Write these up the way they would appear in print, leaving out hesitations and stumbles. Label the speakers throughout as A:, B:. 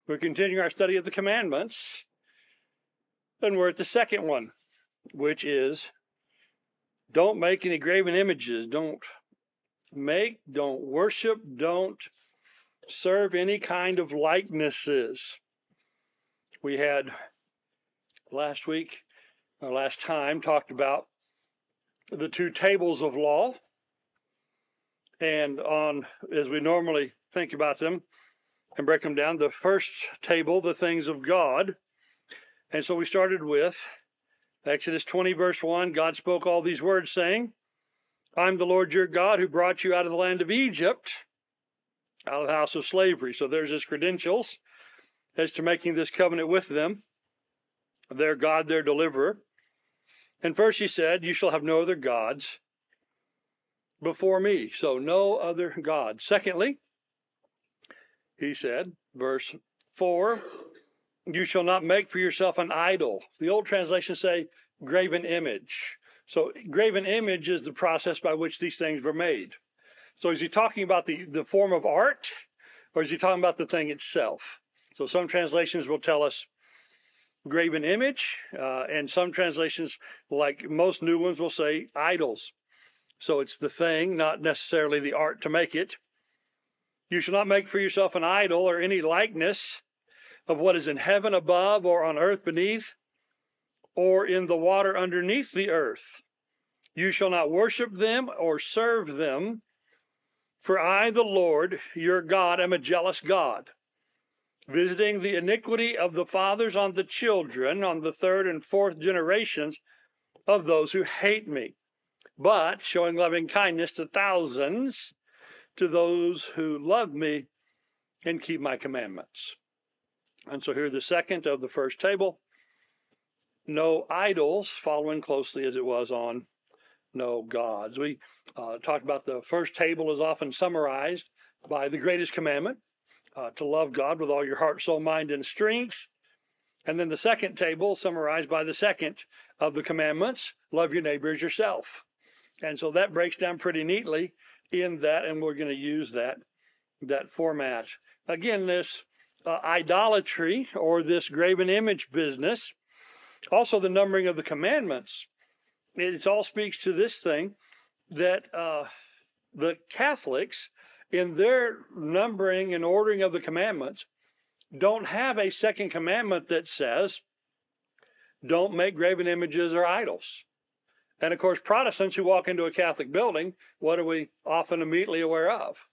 A: We're continuing our study of the commandments, and we're at the second one, which is don't make any graven images. Don't worship, don't serve any kind of likenesses. We had last time talked about the two tables of law, and as we normally think about them and break them down, the first table, the things of God. And so we started with Exodus 20, verse 1. God spoke all these words, saying, I'm the Lord your God who brought you out of the land of Egypt, out of the house of slavery. So there's his credentials as to making this covenant with them, their God, their deliverer. And first he said, you shall have no other gods before me. So no other gods. Secondly, he said, verse 4, you shall not make for yourself an idol. The old translations say graven image. So graven image is the process by which these things were made. So is he talking about the form of art, or is he talking about the thing itself? So some translations will tell us graven image, and some translations, like most new ones, will say idols. So it's the thing, not necessarily the art to make it. You shall not make for yourself an idol or any likeness of what is in heaven above or on earth beneath or in the water underneath the earth. You shall not worship them or serve them, for I, the Lord, your God, am a jealous God, visiting the iniquity of the fathers on the children, on the third and fourth generations of those who hate me, but showing loving kindness to thousands, to those who love me and keep my commandments. And so here the second of the first table, no idols, following closely as it was on no gods. We talked about the first table is often summarized by the greatest commandment, to love God with all your heart, soul, mind, and strength. And then the second table summarized by the second of the commandments, love your neighbor as yourself. And so that breaks down pretty neatly in that, and we're going to use that format. Again, this idolatry or this graven image business, also the numbering of the commandments, it all speaks to this thing that the Catholics, in their numbering and ordering of the commandments, don't have a second commandment that says, don't make graven images or idols. And of course, Protestants who walk into a Catholic building, what are we often immediately aware of?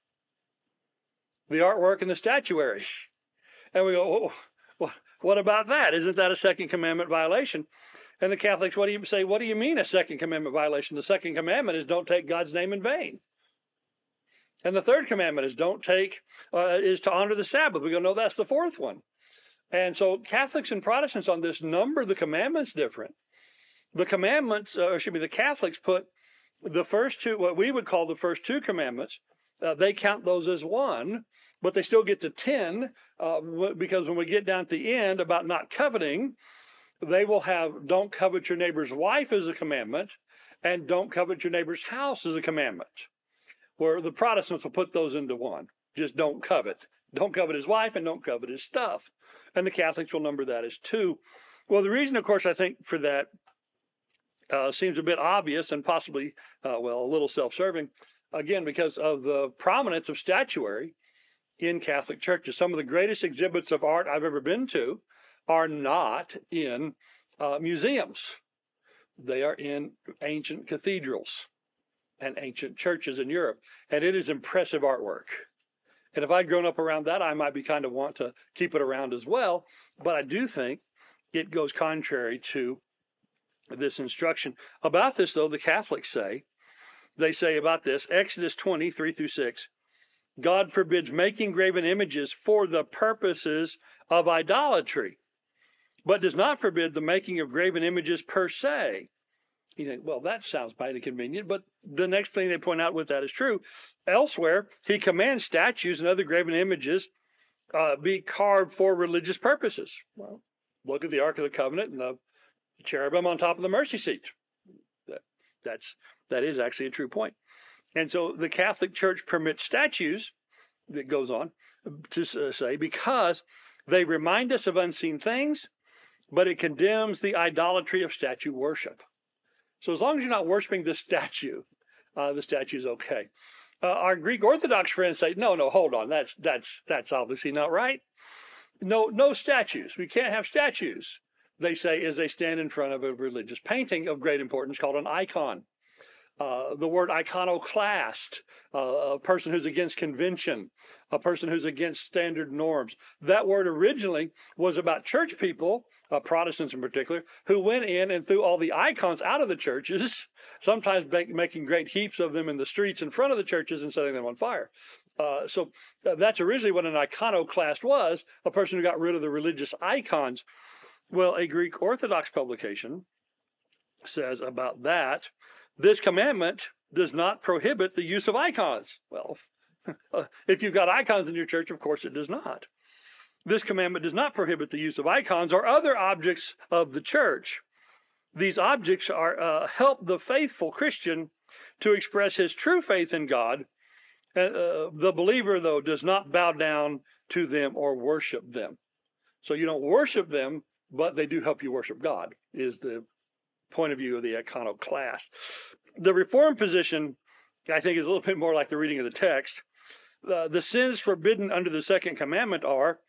A: The artwork and the statuary. And we go, oh, what about that? Isn't that a second commandment violation? And the Catholics, what do you say? What do you mean a second commandment violation? The second commandment is don't take God's name in vain. And the third commandment is is to honor the Sabbath. We go, no, that's the fourth one. And so Catholics and Protestants on this number the commandments different. The commandments, the Catholics put the first two, what we would call the first two commandments, they count those as one, but they still get to 10, because when we get down at the end about not coveting, they will have don't covet your neighbor's wife as a commandment, and don't covet your neighbor's house as a commandment, where the Protestants will put those into one. Just don't covet. Don't covet his wife and don't covet his stuff. And the Catholics will number that as 2. Well, the reason, of course, I think for that seems a bit obvious and possibly, a little self-serving, again, because of the prominence of statuary in Catholic churches. Some of the greatest exhibits of art I've ever been to are not in museums. They are in ancient cathedrals and ancient churches in Europe. And it is impressive artwork. And if I'd grown up around that, I might be kind of want to keep it around as well. But I do think it goes contrary to this instruction. About this, though, the Catholics say about this, Exodus 20, 3-6, God forbids making graven images for the purposes of idolatry, but does not forbid the making of graven images per se. You think, well, that sounds mighty convenient, but the next thing they point out with that is true. Elsewhere, he commands statues and other graven images be carved for religious purposes. Well, look at the Ark of the Covenant and the cherubim on top of the mercy seat. That is actually a true point. And so the Catholic Church permits statues, that goes on to say, because They remind us of unseen things, but it condemns the idolatry of statue worship. So as long as you're not worshiping the statue is okay. Our Greek Orthodox friends say, no, hold on, that's obviously not right. No statues. We can't have statues, they say, as they stand in front of a religious painting of great importance called an icon. The word iconoclast, a person who's against convention, a person who's against standard norms. That word originally was about church people, Protestants in particular, who went in and threw all the icons out of the churches, sometimes making great heaps of them in the streets in front of the churches and setting them on fire. So that's originally what an iconoclast was, a person who got rid of the religious icons. Well, a Greek Orthodox publication says about that, this commandment does not prohibit the use of icons. Well, if you've got icons in your church, of course it does not. This commandment does not prohibit the use of icons or other objects of the church. These objects are help the faithful Christian to express his true faith in God. The believer, though, does not bow down to them or worship them. So you don't worship them, but they do help you worship God, is the point of view of the iconoclast. The Reformed position, I think, is a little bit more like the reading of the text. The sins forbidden under the second commandment are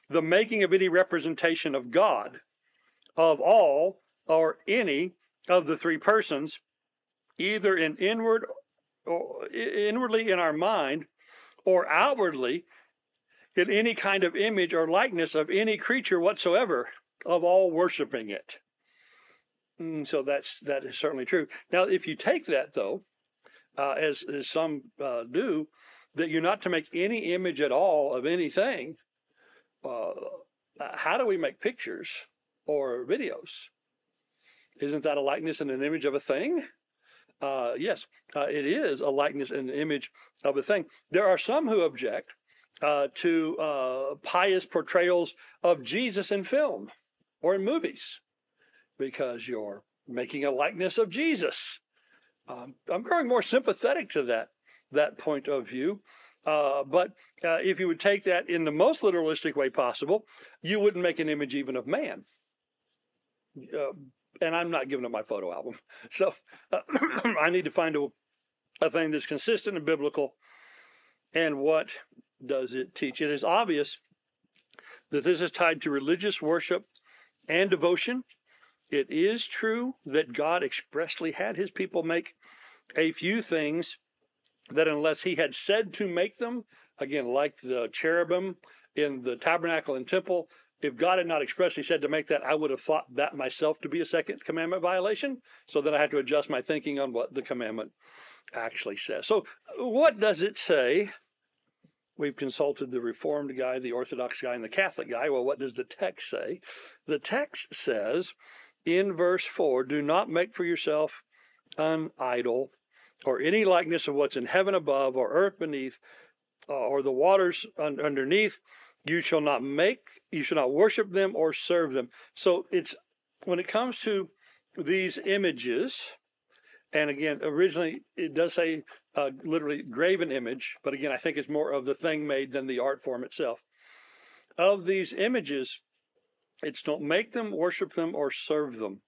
A: the making of any representation of God, of all or any of the three persons, either inwardly in our mind or outwardly in any kind of image or likeness of any creature whatsoever, of all worshiping it. So that is certainly true. Now, if you take that, though, as some do, that you're not to make any image at all of anything, how do we make pictures or videos? Isn't that a likeness and an image of a thing? Yes, it is a likeness and an image of a thing. There are some who object to pious portrayals of Jesus in film or in movies, because you're making a likeness of Jesus. I'm growing more sympathetic to that point of view. But if you would take that in the most literalistic way possible, you wouldn't make an image even of man. And I'm not giving up my photo album. So I need to find a thing that's consistent and biblical. And what does it teach? It is obvious that this is tied to religious worship and devotion. It is true that God expressly had his people make a few things that unless he had said to make them, again, like the cherubim in the tabernacle and temple, if God had not expressly said to make that, I would have thought that myself to be a second commandment violation. So then I had to adjust my thinking on what the commandment actually says. So what does it say? We've consulted the Reformed guy, the Orthodox guy, and the Catholic guy. Well, what does the text say? The text says in verse 4, do not make for yourself an idol or any likeness of what's in heaven above or earth beneath or the waters underneath. You shall not worship them or serve them. So it's when it comes to these images, and again, originally it does say literally graven image, but again, I think it's more of the thing made than the art form itself. Of these images, it's don't make them, worship them, or serve them.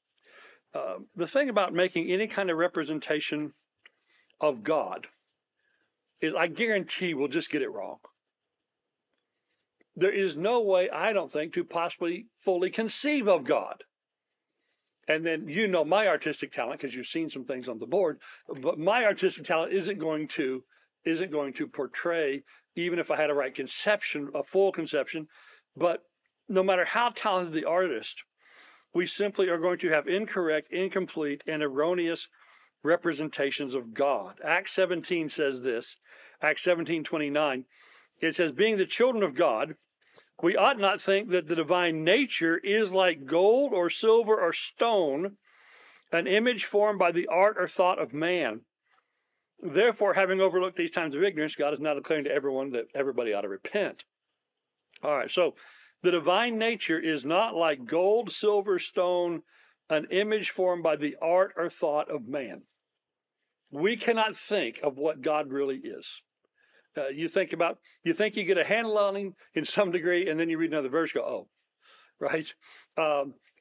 A: The thing about making any kind of representation of God is I guarantee we'll just get it wrong. There is no way, I don't think, to possibly fully conceive of God. And then you know my artistic talent, because you've seen some things on the board, but my artistic talent isn't going to portray, even if I had a right conception, a full conception. But no matter how talented the artist, we simply are going to have incorrect, incomplete, and erroneous representations of God. Acts 17 says this, Acts 17:29. It says, being the children of God, we ought not think that the divine nature is like gold or silver or stone, an image formed by the art or thought of man. Therefore, having overlooked these times of ignorance, God is now declaring to everyone that everybody ought to repent. All right, so the divine nature is not like gold, silver, stone, an image formed by the art or thought of man. We cannot think of what God really is. You think you get a handle on him in some degree, and then you read another verse, go, oh, right?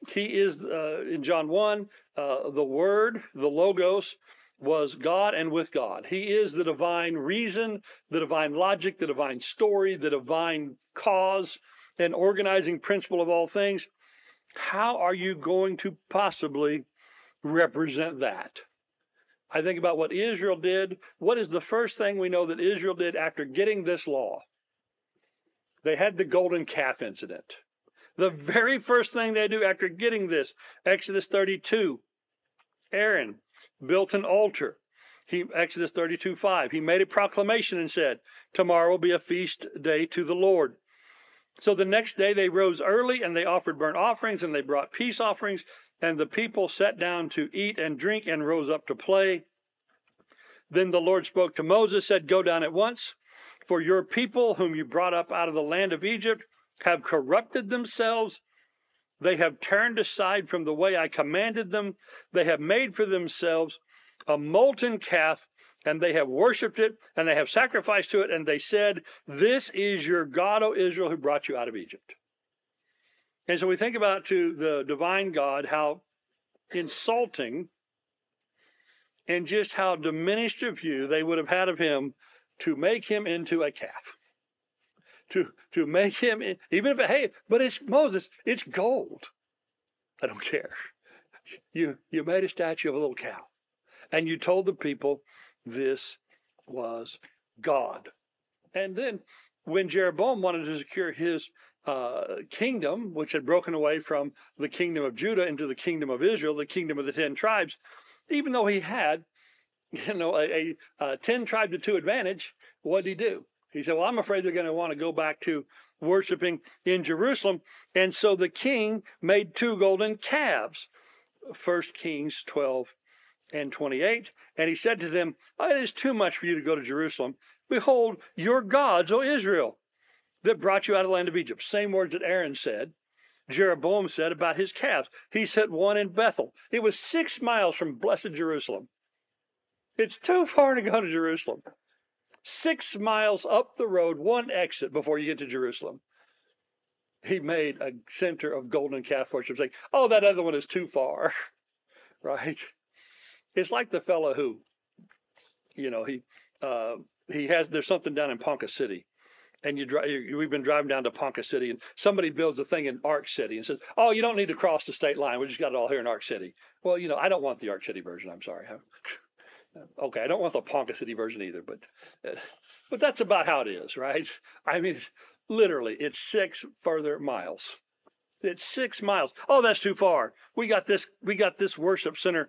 A: He is, in John 1, the Word, the Logos, was God and with God. He is the divine reason, the divine logic, the divine story, the divine cause, and organizing principle of all things. How are you going to possibly represent that? I think about what Israel did. What is the first thing we know that Israel did after getting this law? They had the golden calf incident. The very first thing they do after getting this, Exodus 32, Aaron built an altar. Exodus 32:5, he made a proclamation and said, tomorrow will be a feast day to the Lord. So the next day they rose early and they offered burnt offerings and they brought peace offerings, and the people sat down to eat and drink and rose up to play. Then the Lord spoke to Moses, said, go down at once, for your people whom you brought up out of the land of Egypt have corrupted themselves. They have turned aside from the way I commanded them. They have made for themselves a molten calf, and they have worshipped it, and they have sacrificed to it, and they said, this is your God, O Israel, who brought you out of Egypt. And so we think about to the divine God, how insulting and just how diminished a view they would have had of him to make him into a calf. To make him, even if, hey, but it's Moses, it's gold. I don't care. You made a statue of a little cow. And you told the people this was God. And then when Jeroboam wanted to secure his kingdom, which had broken away from the kingdom of Judah into the kingdom of Israel, the kingdom of the 10 tribes, even though he had, a 10 tribe to 2 advantage, what did he do? He said, well, I'm afraid they're going to want to go back to worshiping in Jerusalem. And so the king made 2 golden calves. 1 Kings 12 and 28. And he said to them, it is too much for you to go to Jerusalem. Behold, your gods, O Israel, that brought you out of the land of Egypt. Same words that Aaron said, Jeroboam said about his calves. He set one in Bethel. It was 6 miles from blessed Jerusalem. It's too far to go to Jerusalem. 6 miles up the road, one exit before you get to Jerusalem. He made a center of golden calf worship, saying, oh, that other one is too far, right? It's like the fellow who, there's something down in Ponca City, and we've been driving down to Ponca City, and somebody builds a thing in Ark City and says, oh, you don't need to cross the state line. We just got it all here in Ark City. Well, I don't want the Ark City version. I'm sorry. Okay, I don't want the Ponca City version either, but that's about how it is, right? I mean, literally, it's 6 further miles. It's 6 miles. Oh, that's too far. We got this worship center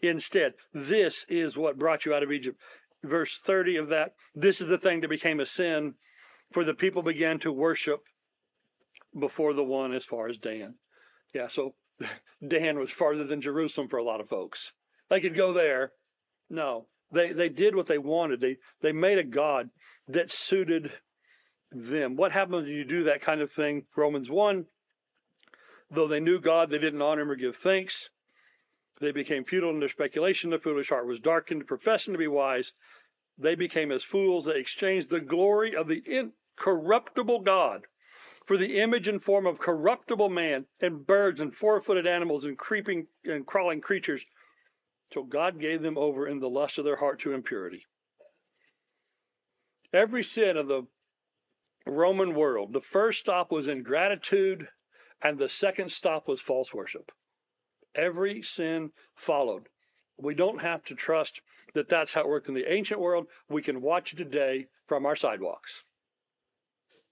A: instead. This is what brought you out of Egypt. Verse 30 of that, this is the thing that became a sin, for the people began to worship before the one as far as Dan. Yeah, so Dan was farther than Jerusalem for a lot of folks. They could go there. No, they did what they wanted. They made a god that suited them. What happens when you do that kind of thing? Romans 1, though they knew God, they didn't honor him or give thanks. They became futile in their speculation. The foolish heart was darkened. Professing to be wise, they became as fools. They exchanged the glory of the incorruptible God for the image and form of corruptible man and birds and 4-footed animals and creeping and crawling creatures. So God gave them over in the lust of their heart to impurity. Every sin of the Roman world, the first stop was ingratitude, and the second stop was false worship. Every sin followed. We don't have to trust that that's how it worked in the ancient world. We can watch it today from our sidewalks.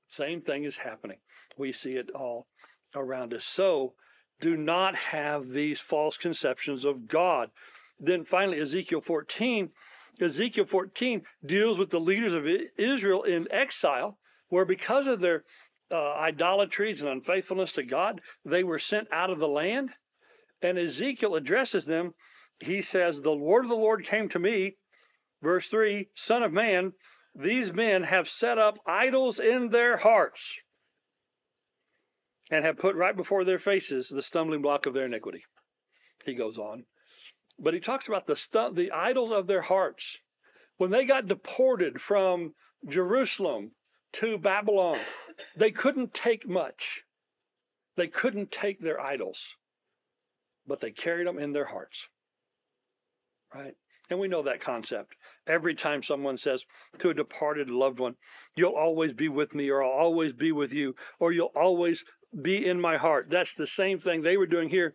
A: Same thing is happening. We see it all around us. So do not have these false conceptions of God. Then finally, Ezekiel 14 deals with the leaders of Israel in exile, where because of their idolatries and unfaithfulness to God, they were sent out of the land. And Ezekiel addresses them. He says, the word of the Lord came to me, verse 3, Son of man, these men have set up idols in their hearts and have put right before their faces the stumbling block of their iniquity. He goes on. But he talks about the idols of their hearts. When they got deported from Jerusalem to Babylon, they couldn't take much. They couldn't take their idols, but they carried them in their hearts, right? And we know that concept. Every time someone says to a departed loved one, you'll always be with me, or I'll always be with you, or you'll always be in my heart. That's the same thing they were doing here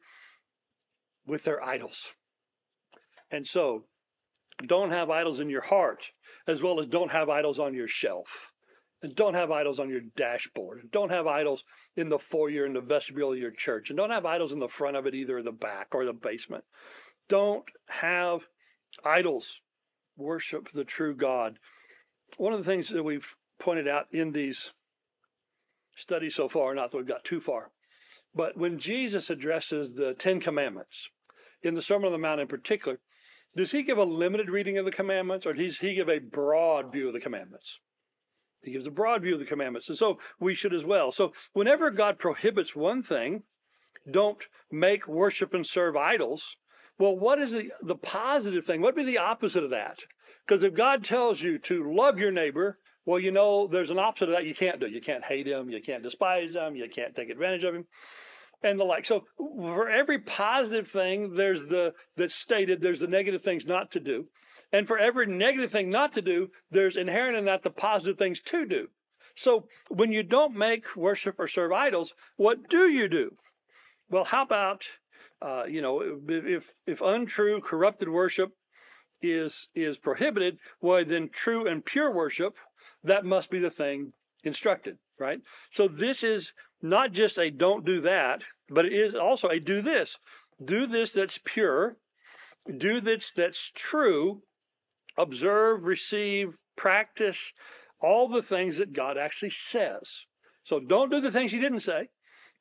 A: with their idols. And so don't have idols in your heart, as well as don't have idols on your shelf. And don't have idols on your dashboard. And don't have idols in the foyer, in the vestibule of your church. And don't have idols in the front of it either, or the back or the basement. Don't have idols. Worship the true God. One of the things that we've pointed out in these studies so far, not that we've got too far, but when Jesus addresses the 10 Commandments, in the Sermon on the Mount in particular, does he give a limited reading of the commandments, or does he give a broad view of the commandments? He gives a broad view of the commandments, and so we should as well. So whenever God prohibits one thing, don't make, worship, and serve idols, well, what is the positive thing? What would be the opposite of that? Because if God tells you to love your neighbor, well, you know, there's an opposite of that you can't do. You can't hate him. You can't despise him. You can't take advantage of him, and the like. So for every positive thing that's stated, there's the negative things not to do. And for every negative thing not to do, there's inherent in that the positive things to do. So when you don't make, worship, or serve idols, what do you do? Well, how about, if untrue, corrupted worship is prohibited, well, then true and pure worship, that must be the thing instructed, right? So this is not just a don't do that, but it is also a do this. Do this that's pure. Do this that's true. Observe, receive, practice all the things that God actually says. So don't do the things he didn't say.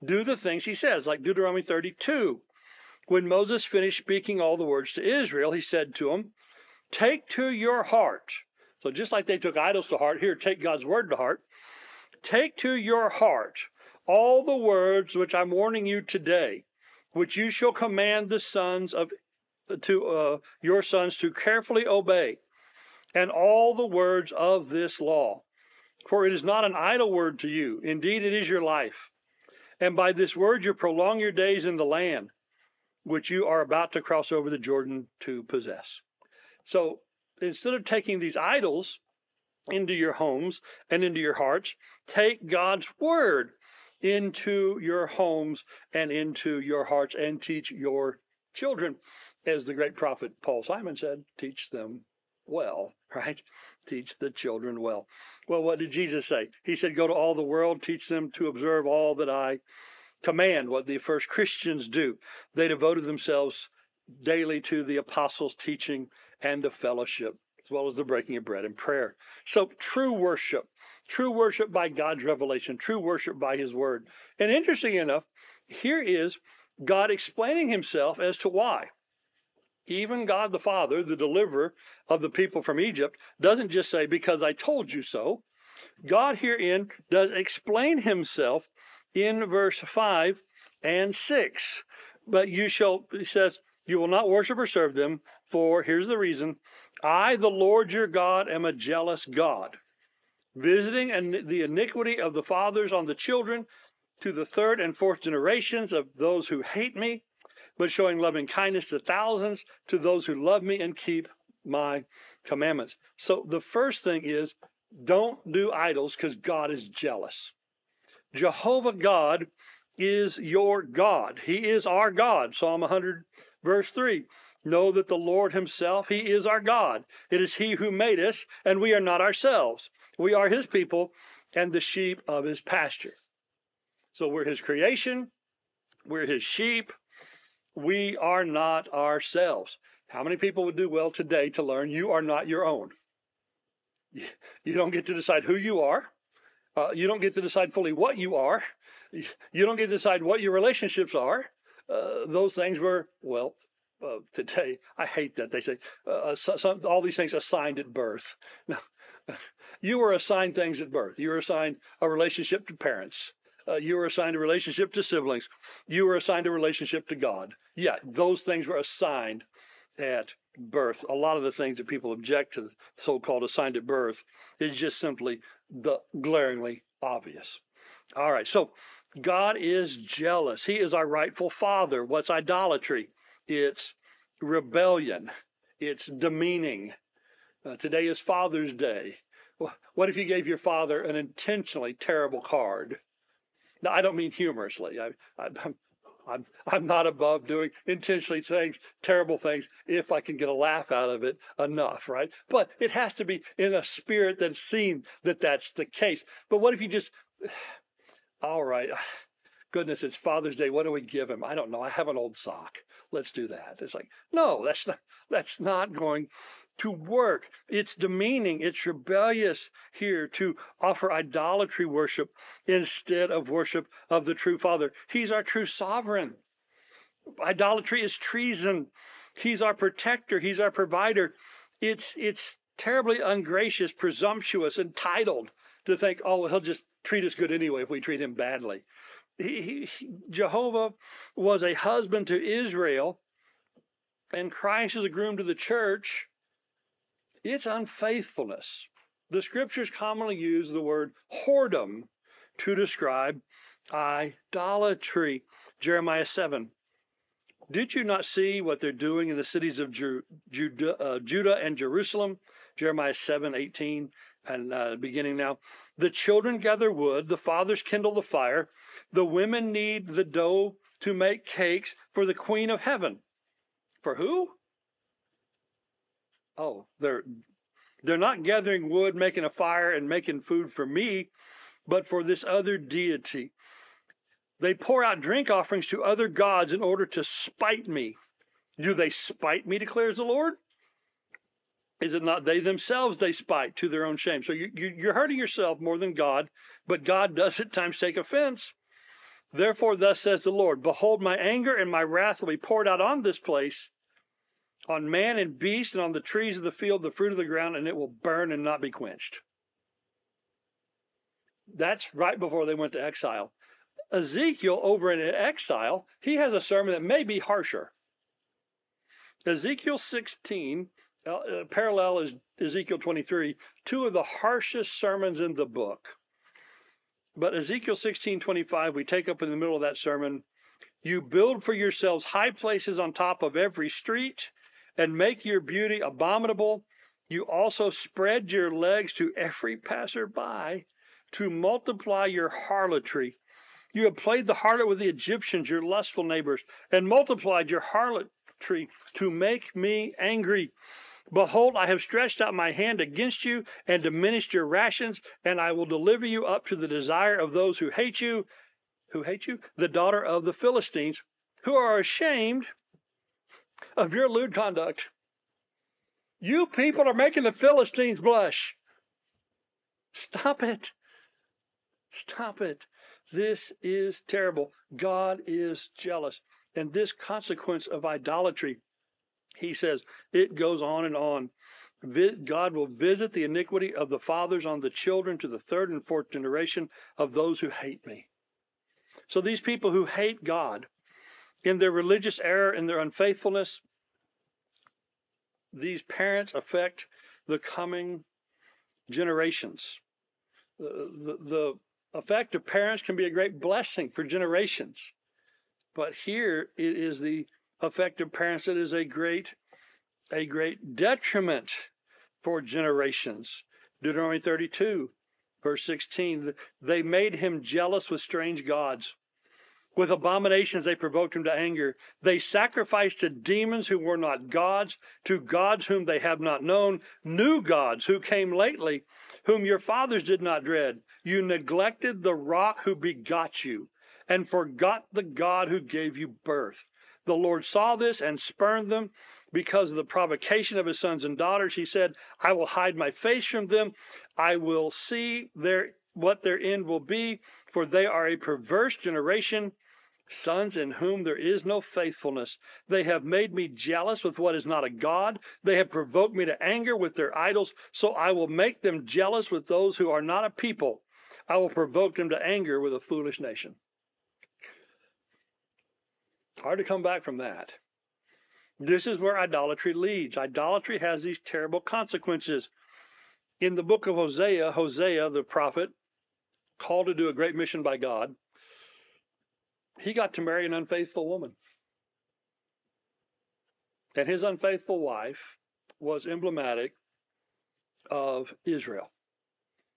A: Do the things he says, like Deuteronomy 32. When Moses finished speaking all the words to Israel, he said to them, take to your heart. So just like they took idols to heart, here, take God's word to heart. Take to your heart all the words which I'm warning you today, which you shall command the sons of your sons to carefully obey, and all the words of this law. For it is not an idle word to you. Indeed, it is your life. And by this word you prolong your days in the land, which you are about to cross over the Jordan to possess. So instead of taking these idols into your homes and into your hearts, take God's word into your homes and into your hearts, and teach your children. As the great prophet Paul Simon said, teach them well, right? Teach the children well. Well, what did Jesus say? He said, go to all the world, teach them to observe all that I command. What the first Christians do. They devoted themselves daily to the apostles' teaching and to fellowship, as well as the breaking of bread and prayer. So true worship by God's revelation, true worship by his word. And interesting enough, here is God explaining himself as to why. Even God the Father, the deliverer of the people from Egypt, doesn't just say, because I told you so. God herein does explain himself in verse 5 and 6. But he says, you will not worship or serve them, for, here's the reason, I, the Lord your God, am a jealous God, visiting the iniquity of the fathers on the children to the third and fourth generations of those who hate me, but showing loving kindness to thousands, to those who love me and keep my commandments. So the first thing is, don't do idols, because God is jealous. Jehovah God is your God. He is our God. Psalm 100, verse 3. Know that the Lord himself, he is our God. It is he who made us, and we are not ourselves. We are his people and the sheep of his pasture. So we're his creation. We're his sheep. We are not ourselves. How many people would do well today to learn you are not your own? You don't get to decide who you are. You don't get to decide fully what you are. You don't get to decide what your relationships are. Those things were, today, I hate that. They say all these things assigned at birth. No, you were assigned things at birth. You were assigned a relationship to parents. You were assigned a relationship to siblings. You were assigned a relationship to God. Yeah, those things were assigned at birth. A lot of the things that people object to, so-called assigned at birth, is just simply the glaringly obvious. All right, so God is jealous. He is our rightful father. What's idolatry? It's rebellion. It's demeaning. Today is Father's Day. What if you gave your father an intentionally terrible card? Now, I don't mean humorously. I'm not above doing intentionally terrible things if I can get a laugh out of it enough, right? But it has to be in a spirit that's seen that that's the case. But what if you just, all right, goodness, it's Father's Day. What do we give him? I don't know. I have an old sock. Let's do that. It's like, no, that's not going to work. It's demeaning. It's rebellious here to offer idolatry worship instead of worship of the true Father. He's our true sovereign. Idolatry is treason. He's our protector. He's our provider. It's terribly ungracious, presumptuous, entitled to think, oh, well, he'll just treat us good anyway if we treat him badly. Jehovah was a husband to Israel, and Christ is a groom to the church. It's unfaithfulness. The scriptures commonly use the word whoredom to describe idolatry. Jeremiah 7. Did you not see what they're doing in the cities of Judah and Jerusalem? Jeremiah 7:18 and beginning now. The children gather wood, the fathers kindle the fire, the women knead the dough to make cakes for the Queen of Heaven. For who? Oh, they're not gathering wood, making a fire, and making food for me, but for this other deity. They pour out drink offerings to other gods in order to spite me. Do they spite me, declares the Lord? Is it not they themselves they spite to their own shame? So you're hurting yourself more than God, but God does at times take offense. Therefore, thus says the Lord, behold, my anger and my wrath will be poured out on this place, on man and beast, and on the trees of the field, the fruit of the ground, and it will burn and not be quenched. That's right before they went to exile. Ezekiel, over in exile, he has a sermon that may be harsher. Ezekiel 16, parallel is Ezekiel 23, two of the harshest sermons in the book. But Ezekiel 16:25, we take up in the middle of that sermon, you build for yourselves high places on top of every street, and make your beauty abominable. You also spread your legs to every passerby to multiply your harlotry. You have played the harlot with the Egyptians, your lustful neighbors, and multiplied your harlotry to make me angry. Behold, I have stretched out my hand against you and diminished your rations, and I will deliver you up to the desire of those who hate you. Who hate you? The daughter of the Philistines, who are ashamed of your lewd conduct. You people are making the Philistines blush. Stop it. Stop it. This is terrible. God is jealous. And this consequence of idolatry, he says, it goes on and on. God will visit the iniquity of the fathers on the children to the third and fourth generation of those who hate me. So these people who hate God, in their religious error, in their unfaithfulness, these parents affect the coming generations. The effect of parents can be a great blessing for generations. But here it is the effect of parents that is a great detriment for generations. Deuteronomy 32, verse 16, they made him jealous with strange gods. With abominations they provoked him to anger. They sacrificed to demons who were not gods, to gods whom they have not known, new gods who came lately, whom your fathers did not dread. You neglected the rock who begot you, and forgot the God who gave you birth. The Lord saw this and spurned them because of the provocation of his sons and daughters. He said, I will hide my face from them. I will see what their end will be, for they are a perverse generation, sons in whom there is no faithfulness. They have made me jealous with what is not a God. They have provoked me to anger with their idols, so I will make them jealous with those who are not a people. I will provoke them to anger with a foolish nation. Hard to come back from that. This is where idolatry leads. Idolatry has these terrible consequences. In the book of Hosea, Hosea, the prophet, called to do a great mission by God, he got to marry an unfaithful woman. And his unfaithful wife was emblematic of Israel.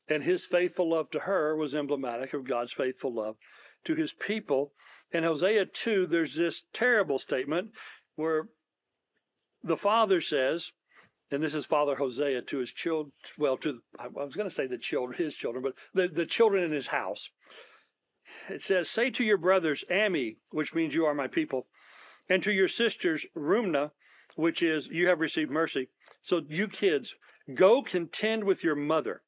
A: And his faithful love to her was emblematic of God's faithful love to his people. In Hosea 2, there's this terrible statement where the father says, and this is Father Hosea to his children, well, I was going to say his children, but the children in his house. It says, say to your brothers, Ami, which means you are my people, and to your sisters, Rumna, which is you have received mercy. So you kids, go contend with your mother.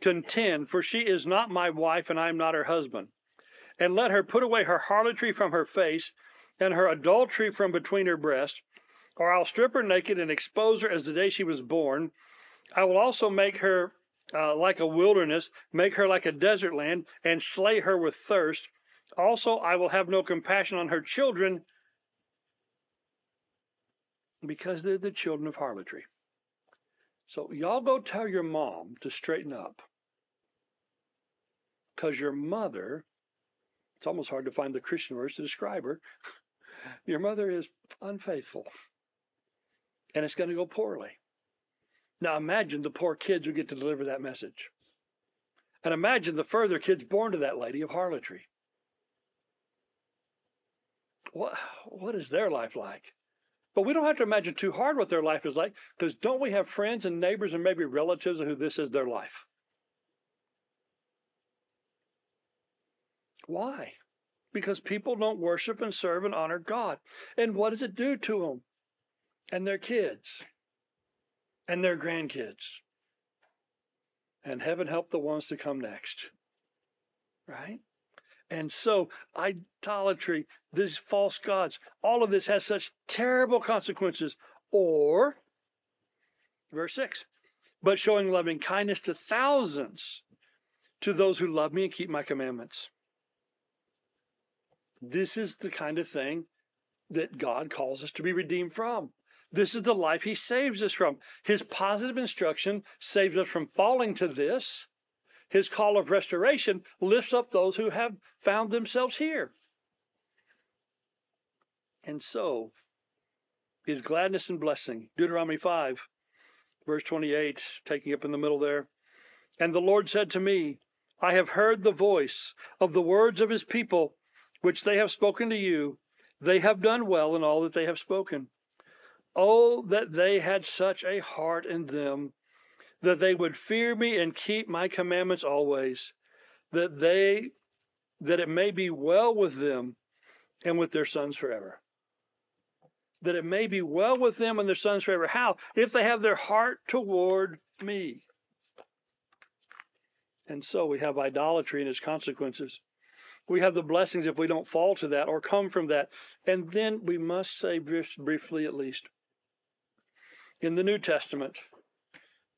A: Contend, for she is not my wife, and I am not her husband. And let her put away her harlotry from her face, and her adultery from between her breasts, or I'll strip her naked and expose her as the day she was born. I will also make her like a wilderness, make her like a desert land, and slay her with thirst. Also, I will have no compassion on her children, because they're the children of harlotry. So y'all go tell your mom to straighten up. Because your mother, it's almost hard to find the Christian words to describe her, your mother is unfaithful. And it's going to go poorly. Now imagine the poor kids who get to deliver that message. And imagine the further kids born to that lady of harlotry. What is their life like? But we don't have to imagine too hard what their life is like, because don't we have friends and neighbors and maybe relatives who this is their life? Why? Because people don't worship and serve and honor God. And what does it do to them? And their kids? And their grandkids? And heaven help the ones to come next. Right? And so, idolatry, these false gods, all of this has such terrible consequences. Or, verse 6, but showing loving kindness to thousands, to those who love me and keep my commandments. This is the kind of thing that God calls us to be redeemed from. This is the life he saves us from. His positive instruction saves us from falling to this. His call of restoration lifts up those who have found themselves here. And so, his gladness and blessing. Deuteronomy 5, verse 28, taking up in the middle there. And the Lord said to me, I have heard the voice of the words of his people, which they have spoken to you. They have done well in all that they have spoken. Oh, that they had such a heart in them, that they would fear me and keep my commandments always, that it may be well with them and with their sons forever. That it may be well with them and their sons forever. How? If they have their heart toward me. And so we have idolatry and its consequences. We have the blessings if we don't fall to that or come from that. And then we must say briefly at least, in the New Testament,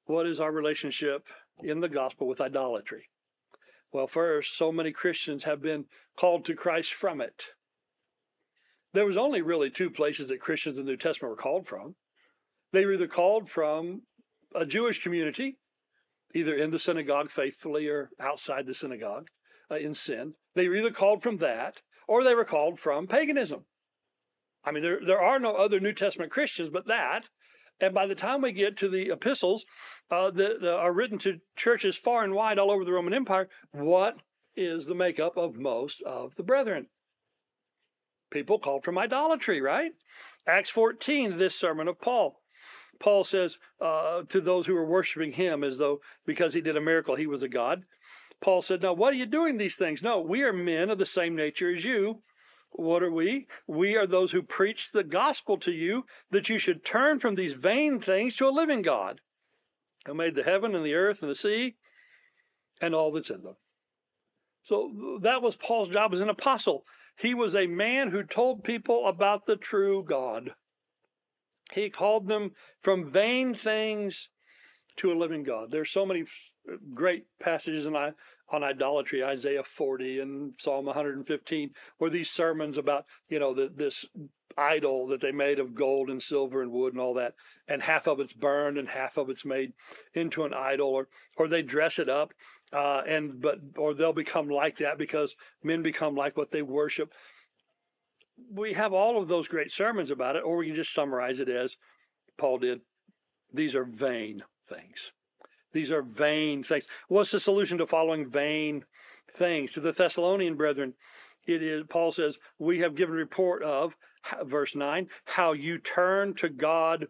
A: what is our relationship in the gospel with idolatry? Well, first, so many Christians have been called to Christ from it. There was only really two places that Christians in the New Testament were called from. They were either called from a Jewish community, either in the synagogue faithfully or outside the synagogue in sin. They were either called from that, or they were called from paganism. I mean, there are no other New Testament Christians but that. And by the time we get to the epistles that are written to churches far and wide all over the Roman Empire, what is the makeup of most of the brethren? People called from idolatry, right? Acts 14, this sermon of Paul. Paul says to those who were worshiping him as though because he did a miracle, he was a god. Paul said, now, what are you doing these things? No, we are men of the same nature as you. What are we? We are those who preach the gospel to you, that you should turn from these vain things to a living God, who made the heaven and the earth and the sea and all that's in them. So that was Paul's job as an apostle. He was a man who told people about the true God. He called them from vain things to a living God. There's so many great passages, and on idolatry, Isaiah 40 and Psalm 115, or these sermons about, this idol that they made of gold and silver and wood and all that, and half of it's burned and half of it's made into an idol, or they dress it up, or they'll become like that because men become like what they worship. We have all of those great sermons about it, or we can just summarize it as Paul did. These are vain things. These are vain things. What's the solution to following vain things? To the Thessalonian brethren, it is, Paul says, we have given report of, verse 9, how you turn to God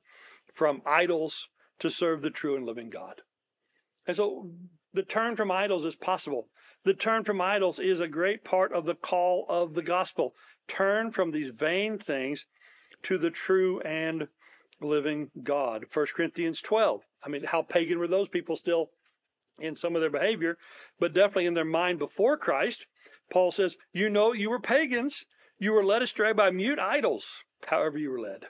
A: from idols to serve the true and living God. And so the turn from idols is possible. The turn from idols is a great part of the call of the gospel. Turn from these vain things to the true and living God. 1 Corinthians 12. I mean, how pagan were those people still in some of their behavior, but definitely in their mind before Christ. Paul says, you were pagans. You were led astray by mute idols, however you were led.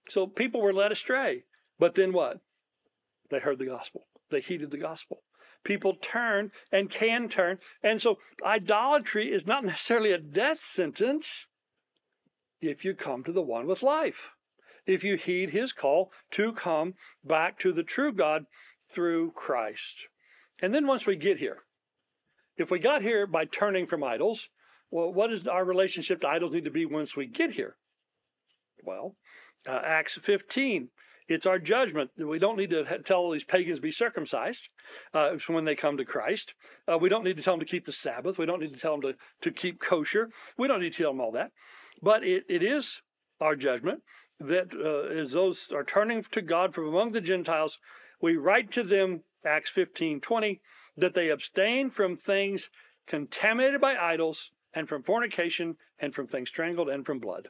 A: So people were led astray. But then what? They heard the gospel. They heeded the gospel. People turn and can turn. And so idolatry is not necessarily a death sentence if you come to the one with life. If you heed his call to come back to the true God through Christ. And then once we get here, if we got here by turning from idols, well, what does our relationship to idols need to be once we get here? Well, Acts 15, it's our judgment. We don't need to tell these pagans to be circumcised when they come to Christ. We don't need to tell them to keep the Sabbath. We don't need to tell them to keep kosher. We don't need to tell them all that. But it is our judgment that as those are turning to God from among the Gentiles, we write to them, Acts 15:20, that they abstain from things contaminated by idols and from fornication and from things strangled and from blood.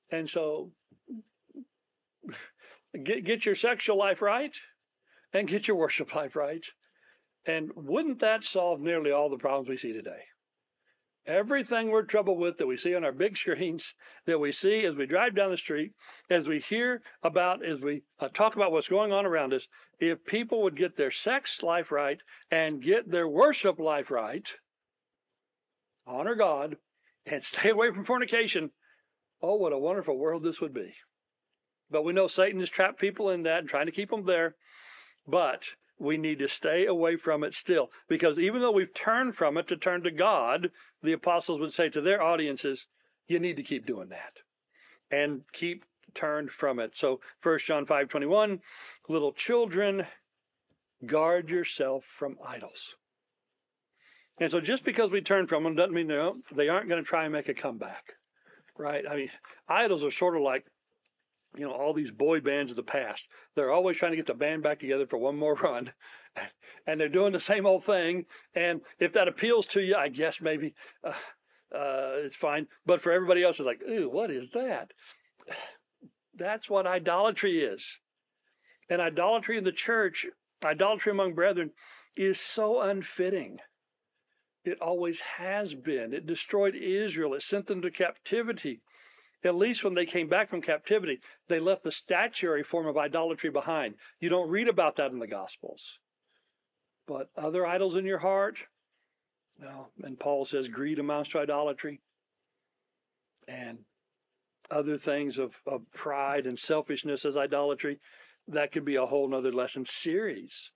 A: And so get your sexual life right and get your worship life right. And wouldn't that solve nearly all the problems we see today? Everything we're troubled with that we see on our big screens, that we see as we drive down the street, as we hear about, as we talk about what's going on around us, if people would get their sex life right and get their worship life right, honor God, and stay away from fornication, oh, what a wonderful world this would be. But we know Satan has trapped people in that and trying to keep them there. But we need to stay away from it still. Because even though we've turned from it to turn to God, the apostles would say to their audiences, you need to keep doing that. And keep turned from it. So 1 John 5:21, little children, guard yourself from idols. And so just because we turn from them doesn't mean they aren't going to try and make a comeback. Right? I mean, idols are sort of like, all these boy bands of the past. They're always trying to get the band back together for one more run. And they're doing the same old thing. And if that appeals to you, I guess maybe it's fine. But for everybody else, it's like, ooh, what is that? That's what idolatry is. And idolatry in the church, idolatry among brethren, is so unfitting. It always has been. It destroyed Israel. It sent them to captivity. At least when they came back from captivity, they left the statuary form of idolatry behind. You don't read about that in the Gospels. But other idols in your heart, no. And Paul says greed amounts to idolatry. And other things of pride and selfishness as idolatry, that could be a whole nother lesson series.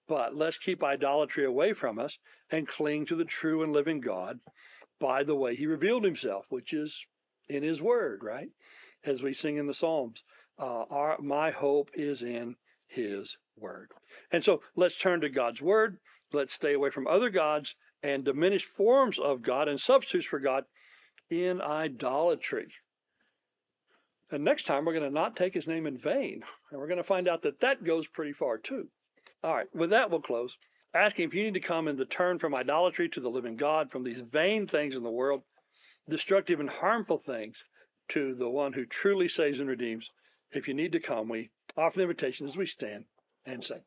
A: But let's keep idolatry away from us and cling to the true and living God by the way he revealed himself, which is in his word, right? As we sing in the Psalms, my hope is in his word. And so let's turn to God's word. Let's stay away from other gods and diminished forms of God and substitutes for God in idolatry. And next time we're going to not take his name in vain. And we're going to find out that goes pretty far too. All right, with that we'll close. Asking if you need to come in the turn from idolatry to the living God, from these vain things in the world, destructive and harmful things, to the one who truly saves and redeems. If you need to come, we offer the invitation as we stand and sing.